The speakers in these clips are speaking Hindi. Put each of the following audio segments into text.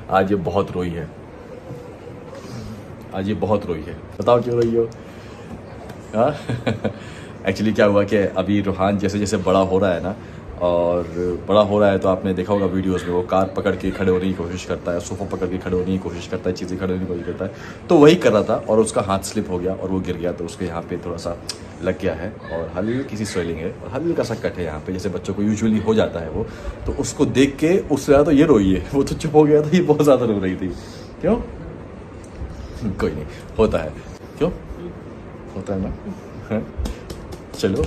आज ये बहुत रोई है, आज ये बहुत रोई है। बताओ क्यों रोई हो? हाँ एक्चुअली क्या हुआ कि अभी रूहान जैसे जैसे बड़ा हो रहा है ना, और बड़ा हो रहा है तो आपने देखा होगा वीडियोस में वो कार पकड़ के खड़े होने की कोशिश करता है, सोफ़ा पकड़ के खड़े होने की कोशिश करता है, चीज़ें खड़े होने की कोशिश करता है। तो वही कर रहा था और उसका हाथ स्लिप हो गया और वो गिर गया, तो उसके यहाँ पे थोड़ा सा लग गया है और हल्की सी स्वेलिंग है और हल्का सा कट है यहाँ पे, जैसे बच्चों को यूजुअली हो जाता है वो। तो उसको देख के उससे ज़्यादा तो ये रोई है, वो तो चुप हो गया था, ये बहुत ज़्यादा रो रही थी। क्यों? कोई नहीं, होता है। क्यों होता है ना? हाँ? चलो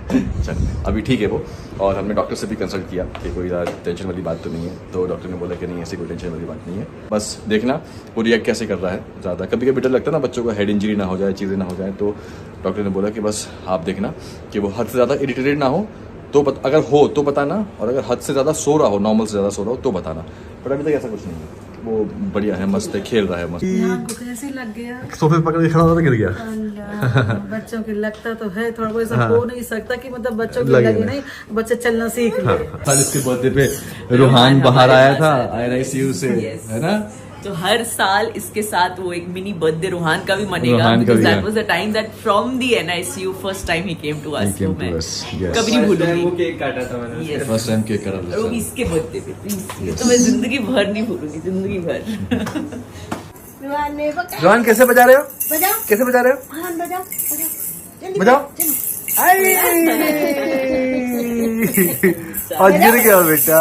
चल अभी ठीक है वो। और हमने डॉक्टर से भी कंसल्ट किया कि कोई टेंशन वाली बात तो नहीं है, तो डॉक्टर ने बोला कि नहीं ऐसी कोई टेंशन वाली बात नहीं है, बस देखना वो रिएक्ट कैसे कर रहा है। ज़्यादा कभी कभी डर लगता है ना बच्चों को हेड इंजरी ना हो जाए, चीज़ें ना हो जाए, तो डॉक्टर ने बोला कि बस आप देखना कि वो हद से ज़्यादा इरिटेटेड ना हो, तो अगर हो तो बताना, और अगर हद से ज़्यादा सो रहा हो, नॉर्मल से ज़्यादा सो रहा हो तो बताना। पर अभी तक ऐसा कुछ नहीं है, वो बढ़िया है, मस्त है, खेल रहा है मस्त। कैसे लग गया? सोफे पकड़ के खड़ा होता गिर गया। बच्चों की लगता तो है थोड़ा बहुत, ऐसा हो नहीं सकता कि मतलब बच्चों की लगे नहीं, बच्चे चलना सीख ले। कल इसके बर्थडे पे रूहान बाहर आया था INICU से, है ना? तो हर साल इसके साथ वो एक मिनी बर्थडे रूहान का भी मनेगा, रूहान का because भी, that हाँ। was the time that from the NICU first time he came to us. He came तो to मैं us, yes. कभी नहीं भूलूंगी। वो केक काटा था मैंने। Yes. फर्स्ट टाइम केक करा और वो भी इसके बर्थडे पे, तो तो मैं जिंदगी भर नहीं भूलूंगी, जिंदगी भर। रूहान कैसे बजा रहे हो? बजाओ, कैसे बजा रहे हो? हाँ, बजाओ, बजाओ, जल्दी बजाओ। और गिर गया बेटा।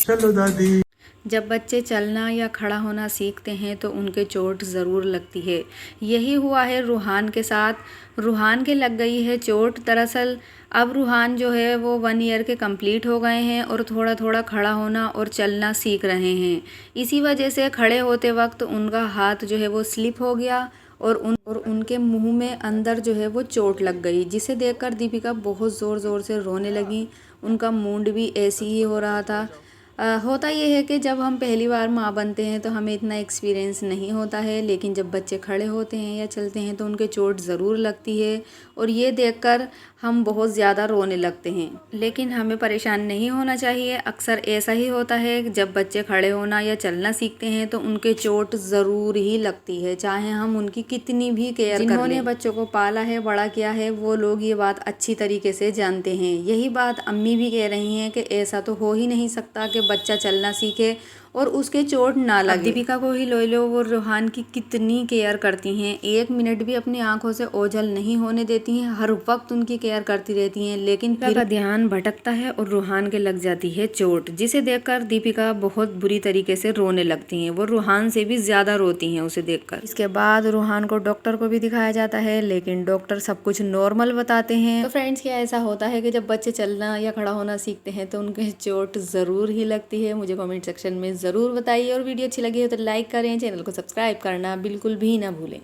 चलो दादी। जब बच्चे चलना या खड़ा होना सीखते हैं तो उनके चोट ज़रूर लगती है। यही हुआ है रूहान के साथ। रूहान के लग गई है चोट। दरअसल अब रूहान जो है वो 1 ईयर के कंप्लीट हो गए हैं और थोड़ा थोड़ा खड़ा होना और चलना सीख रहे हैं। इसी वजह से खड़े होते वक्त उनका हाथ जो है वो स्लिप हो गया और उनके मुंह में अंदर जो है वो चोट लग गई, जिसे देखकर दीपिका बहुत ज़ोर ज़ोर से रोने लगी। उनका मूड भी ऐसे ही हो रहा था। होता ये है कि जब हम पहली बार माँ बनते हैं तो हमें इतना एक्सपीरियंस नहीं होता है, लेकिन जब बच्चे खड़े होते हैं या चलते हैं तो उनके चोट ज़रूर लगती है और ये देखकर हम बहुत ज़्यादा रोने लगते हैं। लेकिन हमें परेशान नहीं होना चाहिए। अक्सर ऐसा ही होता है कि जब बच्चे खड़े होना या चलना सीखते हैं तो उनके चोट ज़रूर ही लगती है, चाहे हम उनकी कितनी भी केयर करें। जिन्होंने बच्चों को पाला है, बड़ा किया है, वो लोग ये बात अच्छी तरीके से जानते हैं। यही बात अम्मी भी कह रही हैं कि ऐसा तो हो ही नहीं सकता कि बच्चा चलना सीखे और उसके चोट ना लगे। दीपिका को ही ले लो, वो रूहान की कितनी केयर करती हैं। 1 मिनट भी अपनी आंखों से ओझल नहीं होने देती हैं, हर वक्त उनकी केयर करती रहती हैं। लेकिन फिर का ध्यान भटकता है और रूहान के लग जाती है चोट, जिसे देखकर दीपिका बहुत बुरी तरीके से रोने लगती हैं। वो रूहान से भी ज़्यादा रोती हैं उसे देखकर। इसके बाद रूहान को डॉक्टर को भी दिखाया जाता है, लेकिन डॉक्टर सब कुछ नॉर्मल बताते हैं। तो फ्रेंड्स, क्या ऐसा होता है कि जब बच्चे चलना या खड़ा होना सीखते हैं तो उनके चोट ज़रूर ही लगती है? मुझे कमेंट सेक्शन में ज़रूर बताइए और वीडियो अच्छी लगी हो तो लाइक करें, चैनल को सब्सक्राइब करना बिल्कुल भी ना भूलें।